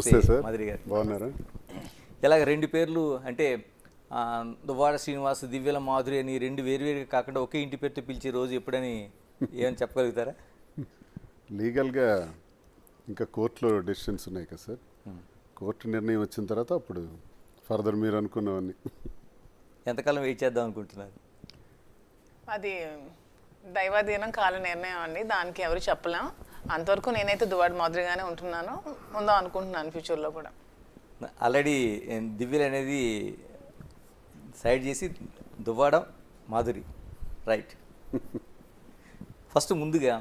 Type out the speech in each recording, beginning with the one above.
నమస్తే మాధురి గారు. బాగున్నారా? ఇలాగ రెండు పేర్లు అంటే దువ్వాడ శ్రీనివాస్, దివ్యల మాధురి అని రెండు వేరువేరుగా కాకుండా ఒకే ఇంటి పేరుతో పిలిచే రోజు ఎప్పుడని ఏమని చెప్పగలుగుతారా? లీగల్గా ఇంకా కోర్టులో డెసిషన్స్ ఉన్నాయి కదా సార్. కోర్టు నిర్ణయం వచ్చిన తర్వాత అప్పుడు ఫర్దర్ మీరు అనుకున్నవన్నీ. ఎంతకాలం వెయిట్ చేద్దాం అనుకుంటున్నారు? అది దైవాధీనం, కాల నిర్ణయం అండి. దానికి ఎవరు చెప్పలేం. అంతవరకు నేనైతే దువ్వాడ మాదిరిగానే ఉంటున్నాను, ఉందాం అనుకుంటున్నాను ఫ్యూచర్లో కూడా. ఆల్రెడీ దివ్యలు అనేది సైడ్ చేసి దువ్వాడ మాధురి, రైట్. ఫస్ట్ ముందుగా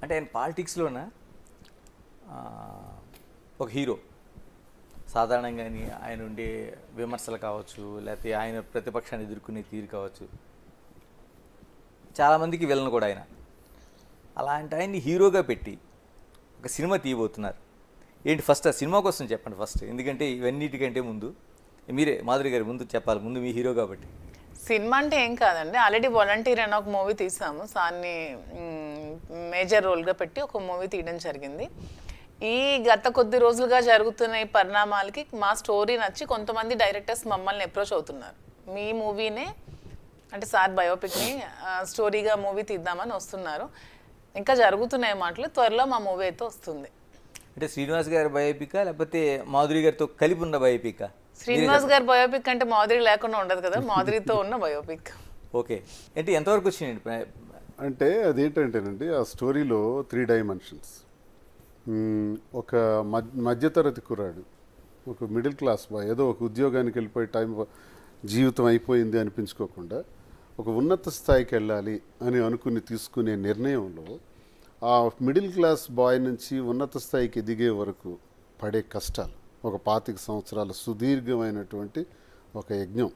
అంటే ఆయన పాలిటిక్స్లోన ఒక హీరో సాధారణంగా ఆయన ఉండే విమర్శలు కావచ్చు, లేకపోతే ఆయన ప్రతిపక్షాన్ని ఎదుర్కొనే తీరు కావచ్చు, చాలామందికి విలన్ కూడా ఆయన. అలాంటి ఆయన్ని హీరోగా పెట్టి ఒక సినిమా తీయబోతున్నారు. ఏంటి ఫస్ట్ ఆ సినిమా కోసం చెప్పండి ఫస్ట్, ఎందుకంటే ఇవన్నిటికంటే ముందు మీరే మాధురి గారి ముందు చెప్పాలి, ముందు మీ హీరో కాబట్టి. సినిమా అంటే ఏం కాదండి, ఆల్రెడీ వాలంటీర్ అని ఒక మూవీ తీసాము. సార్ని మేజర్ రోల్గా పెట్టి ఒక మూవీ తీయడం జరిగింది. ఈ గత కొద్ది రోజులుగా జరుగుతున్న ఈ పరిణామాలకి మా స్టోరీ నచ్చి కొంతమంది డైరెక్టర్స్ మమ్మల్ని అప్రోచ్ అవుతున్నారు. మీ మూవీనే అంటే సార్ బయోపిక్ని స్టోరీగా మూవీ తీద్దామని వస్తున్నారు. ఇంకా జరుగుతున్నాయి మాటలు, త్వరలో మా మూవీ అయితే వస్తుంది. అంటే శ్రీనివాస్ గారి బయోపికా లేకపోతే మాధురి గారితో కలిపి ఉన్న బయోపికా? శ్రీనివాస్ గారి బయోపిక్ అంటే మాధురి లేకుండా ఉండదు కదా, మాధురితో ఉన్న బయోపిక్. ఓకే, అంటే ఎంతవరకు వచ్చినాయండి? అంటే అదేంటంటేనండి, ఆ స్టోరీలో 3 డైమెన్షన్స్. ఒక మధ్యతరగతి కుర్రాడు, ఒక మిడిల్ క్లాస్ బాయ్, ఏదో ఒక ఉద్యోగానికి వెళ్ళిపోయి జీవితం అయిపోయింది అనిపించుకోకుండా ఒక ఉన్నత స్థాయికి వెళ్ళాలి అని అనుకుని తీసుకునే నిర్ణయంలో ఆ మిడిల్ క్లాస్ బాయ్ నుంచి ఉన్నత స్థాయికి ఎదిగే వరకు పడే కష్టాలు, ఒక 25 సంవత్సరాల సుదీర్ఘమైనటువంటి ఒక యజ్ఞం,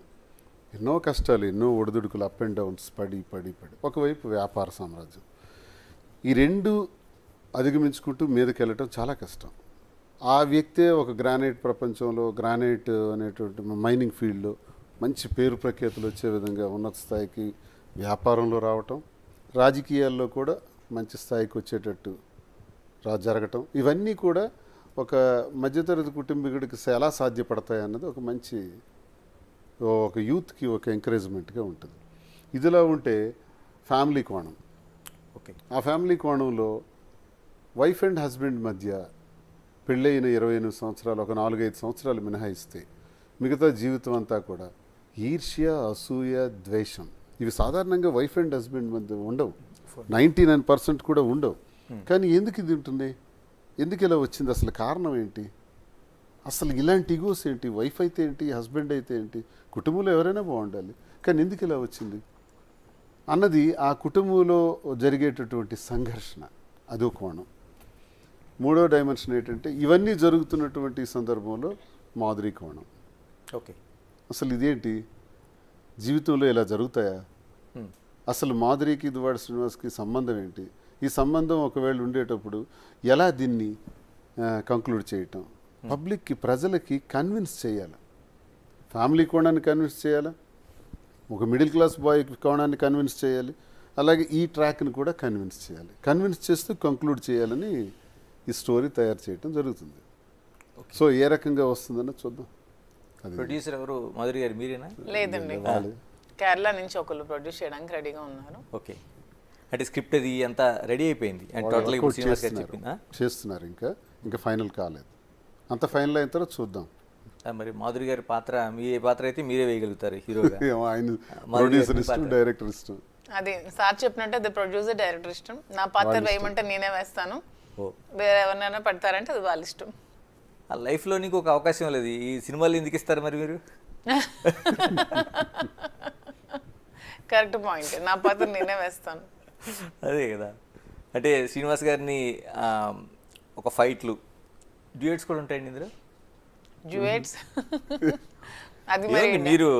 ఎన్నో కష్టాలు, ఎన్నో ఒడిదుడుకులు, అప్ అండ్ డౌన్స్, పడి పడి పడి ఒకవైపు వ్యాపార సామ్రాజ్యం, ఈ రెండు అధిగమించుకుంటూ మీదకి వెళ్ళటం చాలా కష్టం. ఆ వ్యక్తే ఒక గ్రానైట్ ప్రపంచంలో, గ్రానైట్ అనేటువంటి మైనింగ్ ఫీల్డ్లో మంచి పేరు ప్రఖ్యాతులు వచ్చే విధంగా ఉన్నత స్థాయికి వ్యాపారంలో రావటం, రాజకీయాల్లో కూడా మంచి స్థాయికి వచ్చేటట్టు జరగటం, ఇవన్నీ కూడా ఒక మధ్యతరగతి కుటుంబీకుడికి ఎలా సాధ్యపడతాయి అన్నది ఒక మంచి ఒక యూత్కి ఒక ఎంకరేజ్మెంట్గా ఉంటుంది. ఇదిలా ఉంటే ఫ్యామిలీ కోణం. ఓకే, ఆ ఫ్యామిలీ కోణంలో వైఫ్ అండ్ హస్బెండ్ మధ్య పెళ్ళైన 28 సంవత్సరాలు, ఒక 4-5 సంవత్సరాలు మినహాయిస్తే మిగతా జీవితం అంతా కూడా ఈర్ష్య, అసూయ, ద్వేషం, ఇవి సాధారణంగా వైఫ్ అండ్ హస్బెండ్ మధ్య ఉండవు, 99% కూడా ఉండవు. కానీ ఎందుకు ఇది ఉంటుంది? ఎందుకు ఇలా వచ్చింది? అసలు కారణం ఏంటి? అసలు ఇలాంటి ఈగోస్ ఏంటి? వైఫ్ అయితే ఏంటి, హస్బెండ్ అయితే ఏంటి, కుటుంబంలో ఎవరైనా బాగుండాలి, కానీ ఎందుకు ఇలా వచ్చింది అన్నది ఆ కుటుంబంలో జరిగేటటువంటి సంఘర్షణ, అదో కోణం. 3వ డైమెన్షన్ ఏంటంటే ఇవన్నీ జరుగుతున్నటువంటి సందర్భంలో మాధురి కోణం. ఓకే, అసలు ఇదేంటి, జీవితంలో ఇలా జరుగుతాయా? అసలు మాధురికి దువ్వాడ శ్రీనివాస్కి సంబంధం ఏంటి? ఈ సంబంధం ఒకవేళ ఉండేటప్పుడు ఎలా దీన్ని కంక్లూడ్ చేయటం, పబ్లిక్కి, ప్రజలకి కన్విన్స్ చేయాలి, ఫ్యామిలీ కోణాన్ని కన్విన్స్ చేయాలి, ఒక మిడిల్ క్లాస్ బాయ్ కోణాన్ని కన్విన్స్ చేయాలి, అలాగే ఈ ట్రాక్ని కూడా కన్విన్స్ చేయాలి. కన్విన్స్ చేస్తూ కంక్లూడ్ చేయాలని ఈ స్టోరీ తయారు చేయటం జరుగుతుంది. సో ఏ రకంగా వస్తుందన్న చూద్దాం. ప్రొడ్యూసర్ ఎవరు? మాధురి గారు మీరేనా? లేదండి, కేరళ నుంచి ఒకళ్ళు ప్రొడ్యూస్ చేయడానికి రెడీగా ఉన్నారు. ఓకే, అంటే స్క్రిప్ట్ అది అంతా రెడీ అయిపోయింది అండ్ టోటల్గా శ్రీనివాస్ గారు చెప్పిందా? చేస్తున్నారు, ఇంకా ఫైనల్ కాలేదు. అంత ఫైనల్ అయిన తర్వాత చూద్దాం. మరి మాధురి గారి పాత్ర, మీ ఏ పాత్ర అయితే మీరే వేయగలుగుతారు హీరోగా? ఆయన ప్రొడ్యూసర్ ఇష్టం, డైరెక్టర్ ఇష్టం. అది సార్ చెప్పినట్టు అది ప్రొడ్యూసర్, డైరెక్టర్ ఇష్టం. నా పాత్ర వేయమంటే నేనే వేస్తాను, వేరే ఎవరినైనా పెడతారంటే అది వాళ్ళ ఇష్టం. ఆ లైఫ్లో నీకు ఒక అవకాశం లేదు, ఈ సినిమాలు ఎందుకు ఇస్తారు మరి మీరు? కరెక్ట్ పాయింట్, నా పాత్ర నేనే వేస్తాను. అదే కదా, అంటే శ్రీనివాస్ గారిని ఒక ఫైట్లు, డ్యూయట్స్ కూడా ఉంటాయండి ఇందులో. డ్యూయట్స్ అది మీరు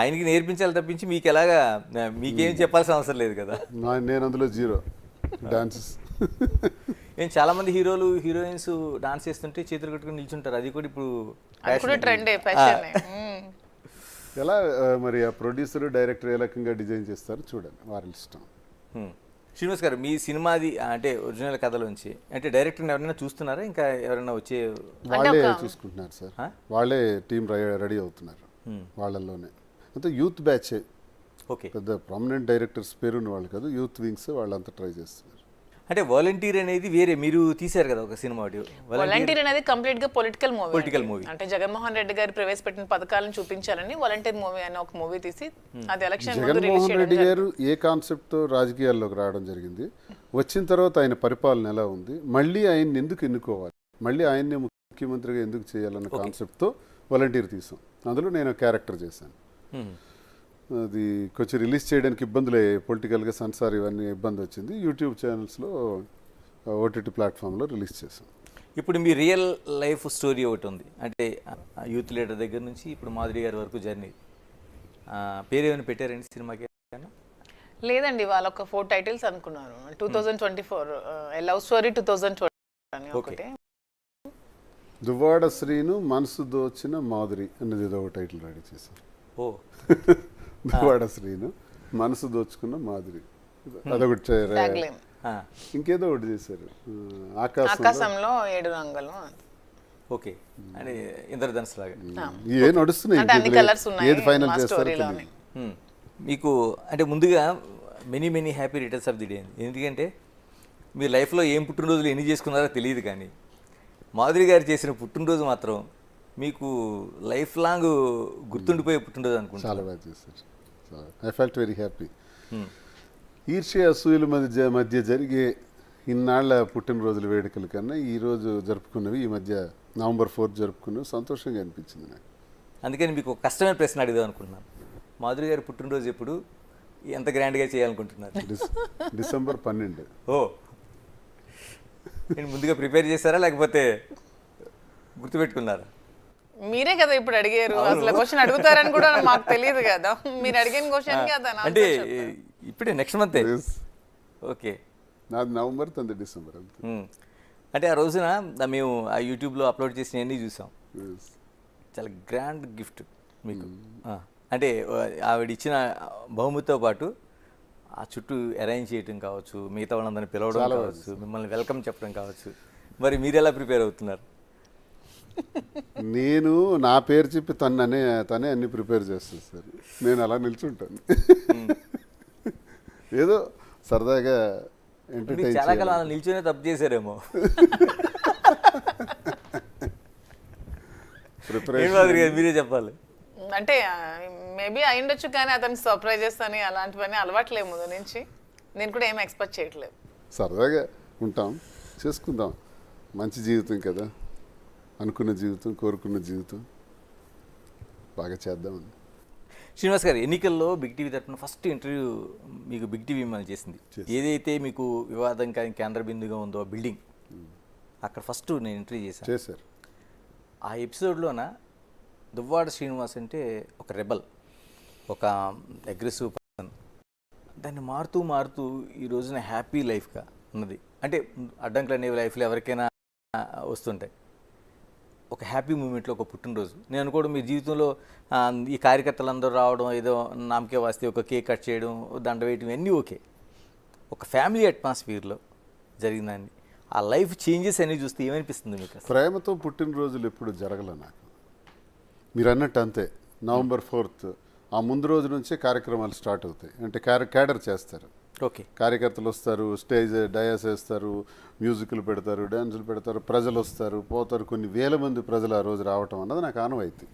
ఆయనకి నేర్పించాలి తప్పించి మీకు ఎలాగా, మీకేం చెప్పాల్సిన అవసరం లేదు కదా. నేను అందులో జీరో డాన్సెస్. ఏం చాలా మంది హీరోలు, హీరోయిన్స్ డాన్స్ చేస్తుంటే చేతులు కట్టుకుని నిల్చుంటారు, అది కూడా ఇప్పుడు ట్రెండ్ ఫ్యాషన్. ఎలా మరి ఆ ప్రొడ్యూసర్, డైరెక్టర్ ఏ రకంగా డిజైన్ చేస్తారో చూడండి, వారి ఇష్టం. శ్రీనివాస్ గారు మీ సినిమాది అంటే ఒరిజినల్ కథలోంచి అంటే డైరెక్టర్ ఎవరైనా చూస్తున్నారా ఇంకా ఎవరైనా వచ్చే వాళ్ళే చూసుకుంటున్నారు సార్, వాళ్ళే టీం రెడీ అవుతున్నారు వాళ్ళల్లోనే. అంటే యూత్ బ్యాచ్, ఓకే. పెద్ద ప్రామినెంట్ డైరెక్టర్స్ పేరున్న వాళ్ళు కాదు, యూత్ వింగ్స్ వాళ్ళంతా ట్రై చేస్తున్నారు. అంటే వాలంటీర్ అనేది వేరే మీరు తీశారు కదా ఒక సినిమా వాలంటీర్ అనేది కంప్లీట్ గా పొలిటికల్ Political మూవీ. movie. అంటే జగన్మోహన్ రెడ్డి గారు ప్రవేశపెట్టిన పథకాలను చూపించాలని వాలంటీర్ మూవీ అనే ఒక మూవీ తీసి అది ఎలక్షన్ ముందు రిలీజ్ జగన్మోహన్ చేయడం రెడ్డి జరిగింది. గారు ఏ కాన్సెప్ట్తో రాజకీయాల్లోకి రావడం జరిగింది, వచ్చిన తర్వాత ఆయన పరిపాలన ఎలా ఉంది, మళ్ళీ ఆయన్ని ఎందుకు ఎన్నుకోవాలి, మళ్ళీ ఆయన్నే ముఖ్యమంత్రిగా ఎందుకు చేయాలన్న కాన్సెప్ట్తో వాలంటీర్ తీసాం. అందులో నేను క్యారెక్టర్ చేశాను. అది కొంచెం రిలీజ్ చేయడానికి ఇబ్బందులే, పొలిటికల్గా సెన్సార్ ఇవన్నీ ఇబ్బంది వచ్చింది. యూట్యూబ్ ఛానల్స్లో ఓటీటీ ప్లాట్ఫామ్లో రిలీజ్ చేశాం. ఇప్పుడు మీ రియల్ లైఫ్ స్టోరీ ఒకటి ఉంది అంటే యూత్ లీడర్ దగ్గర నుంచి ఇప్పుడు మాధురి గారి వరకు జర్నీ, పేరేమైనా పెట్టారండి సినిమాకి? లేదండి, వాళ్ళ ఒక 4 టైటిల్స్ అనుకున్నారు. 2024 లవ్ స్టోరీ 2020 అని ఒకటి, దువ్వాడ శ్రీను మనసు దోచిన మాధురి అనేది ఏదో ఒక టైటిల్ రెడీ చేశారు. ఓ దువ్వాడ శ్రీను మనసు దోచుకున్న మాధురి అదొకటి tagline. ఇంకేదో ఒకటి చేశారు, ఆకాశంలో 7 రంగులు. ఓకే. అంటే ఇంద్రధనుస్ లాగా ఏ నడుస్తున్నాయి, అంటే అన్ని colours ఉన్నాయి ఏది ఫైనల్ మా చేస్తారో స్టోరీలోనే. తెలియదు. మీకు అంటే ముందుగా many happy returns of the day. ఎందుకంటే మీ లైఫ్లో ఏం పుట్టినరోజులు ఎన్ని చేసుకున్నారో తెలియదు, కానీ మాధురి గారు చేసిన పుట్టినరోజు మాత్రం మీకు లైఫ్ లాంగ్ గుర్తుండిపోయే పుట్టినరోజు అనుకుంటా. చాలా బాగా చేశారు. I felt very happy. ఈర్ష్య అసూయల మధ్య జరిగే ఇన్నాళ్ల పుట్టినరోజుల వేడుకల కన్నా ఈరోజు జరుపుకున్నవి, ఈ మధ్య నవంబర్ 4 జరుపుకున్నవి సంతోషంగా అనిపించింది నాకు. అందుకని మీకు ఒక కష్టమైన ప్రశ్న అడిగాం అనుకుంటున్నాను. మాధురి గారి పుట్టినరోజు ఎప్పుడు, ఎంత గ్రాండ్గా చేయాలనుకుంటున్నారు? డిసెంబర్ 12. ఓ, నేను ముందుగా ప్రిపేర్ చేశారా లేకపోతే గుర్తుపెట్టుకున్నారా? మీరే కదా ఇప్పుడు అడిగారు, అసలు క్వశ్చన్ అడుగుతారని కూడా మాకు తెలియదు కదా. మీరు అడిగిన క్వశ్చన్ కదా అంటే ఇప్పుడే నెక్స్ట్ మంత్. ఓకే. నాది నవంబర్, తంది డిసెంబర్. అంటే ఆ రోజున మేము ఆ యూట్యూబ్లో అప్లోడ్ చేసినవన్నీ చూసాం. చాలా గ్రాండ్ గిఫ్ట్ మీకు. అంటే ఆవిడ ఇచ్చిన బహుమతితో పాటు ఆ చుట్టూ అరేంజ్ చేయటం కావచ్చు, మిగతా వాళ్ళందరినీ పిలవడం కావచ్చు, మిమ్మల్ని వెల్కమ్ చెప్పడం కావచ్చు. మరి మీరు ఎలా ప్రిపేర్ అవుతున్నారు? నేను నా పేరు చెప్పి తనే అన్ని ప్రిపేర్ చేస్తాను సార్, నేను అలా నిల్చుంటాను. ఏదో సరదాగా ఎంటర్టైన్ చాలా కాలం అలా నిల్చునే తప్పు చేశారేమో. మీరే చెప్పాలి. అంటే మేబీ అయ్యుండొచ్చు, కానీ అతను సర్ప్రైజెస్ అని అలాంటివన్నీ అలవాట్లేదు ముందు నుంచి. నేను కూడా ఏం ఎక్స్పెక్ట్ చేయట్లేదు. సరదాగా ఉంటాం, చేసుకుందాం. మంచి జీవితం కదా, అనుకున్న జీవితం, కోరుకున్న జీవితం, బాగా చేద్దామని. శ్రీనివాస్ గారు, ఎన్నికల్లో బిగ్ టీవీ తరఫున ఫస్ట్ ఇంటర్వ్యూ మీకు బిగ్ టీవీ మిమ్మల్ని చేసింది. ఏదైతే మీకు వివాదం కానీ కేంద్ర బిందుగా ఉందో బిల్డింగ్, అక్కడ ఫస్ట్ నేను ఇంటర్వ్యూ చేశాను. ఆ ఎపిసోడ్లోన దువ్వాడ శ్రీనివాస్ అంటే ఒక రెబల్, ఒక అగ్రెసివ్ పర్సన్. దాన్ని మారుతూ ఈ రోజున హ్యాపీ లైఫ్గా ఉన్నది. అంటే అడ్డంకులు అనేవి లైఫ్లో ఎవరికైనా వస్తుంటాయి. ఒక హ్యాపీ మూమెంట్లో ఒక పుట్టినరోజు నేను అనుకోవడం, మీ జీవితంలో ఈ కార్యకర్తలందరూ రావడం, ఏదో నామకే వస్తే ఒక కేక్ కట్ చేయడం, దండ వేయడం, అన్నీ ఓకే. ఒక ఫ్యామిలీ అట్మాస్ఫియర్లో జరిగిందండి. ఆ లైఫ్ చేంజెస్ అనేవి చూస్తే ఏమనిపిస్తుంది మీకు? ప్రేమతో పుట్టినరోజులు ఎప్పుడు జరగల నాకు. మీరు అన్నట్టు అంతే. నవంబర్ 4 ఆ ముందు రోజు నుంచే కార్యక్రమాలు స్టార్ట్ అవుతాయి. అంటే క్యాడర్ చేస్తారు, ఓకే. కార్యకర్తలు వస్తారు, స్టేజ్ డయాస్ వేస్తారు, మ్యూజిక్లు పెడతారు, డ్యాన్సులు పెడతారు, ప్రజలు వస్తారు పోతారు. కొన్ని వేల మంది ప్రజలు ఆ రోజు రావటం అన్నది నాకు ఆనవాయితీ.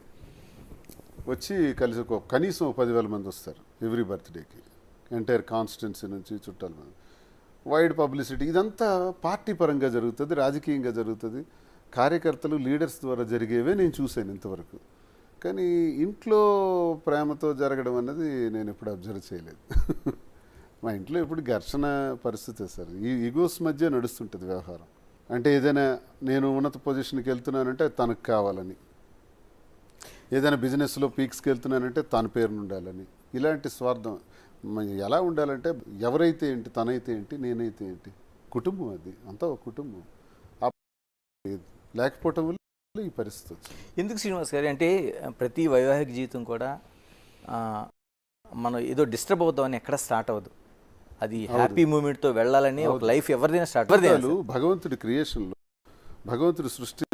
వచ్చి కలిసి కనీసం 10,000 మంది వస్తారు ఎవ్రీ బర్త్డేకి, ఎంటైర్ కాన్స్టిట్యున్సీ నుంచి చుట్టాల మంది. వైడ్ పబ్లిసిటీ, ఇదంతా పార్టీ పరంగా జరుగుతుంది, రాజకీయంగా జరుగుతుంది, కార్యకర్తలు లీడర్స్ ద్వారా జరిగేవే నేను చూశాను ఇంతవరకు. కానీ ఇంట్లో ప్రేమతో జరగడం అన్నది నేను ఎప్పుడు అబ్జర్వ్ చేయలేదు. మా ఇంట్లో ఎప్పుడు ఘర్షణ పరిస్థితే సార్, ఈ ఈగోస్ మధ్య నడుస్తుంటుంది వ్యవహారం. అంటే ఏదైనా నేను ఉన్నత పొజిషన్కి వెళ్తున్నానంటే తనకు కావాలని, ఏదైనా బిజినెస్లో పీక్స్కి వెళ్తున్నానంటే తన పేరును ఉండాలని, ఇలాంటి స్వార్థం. ఎలా ఉండాలంటే ఎవరైతే ఏంటి, తనైతే ఏంటి, నేనైతే ఏంటి, కుటుంబం అది అంతా ఒక కుటుంబం. లేకపోవటం వల్ల ఈ పరిస్థితి వచ్చింది. ఎందుకు శ్రీనివాస్ గారు అంటే ప్రతి వైవాహిక జీవితం కూడా మనం ఏదో డిస్టర్బ్ అవుతామని ఎక్కడ స్టార్ట్ అవ్వదు. అది హ్యాపీ మూమెంట్తో వెళ్ళాలని ఒక లైఫ్ ఎవరిదైనా స్టార్ట్ భగవంతుడి క్రియేషన్లో భగవంతుడి సృష్టి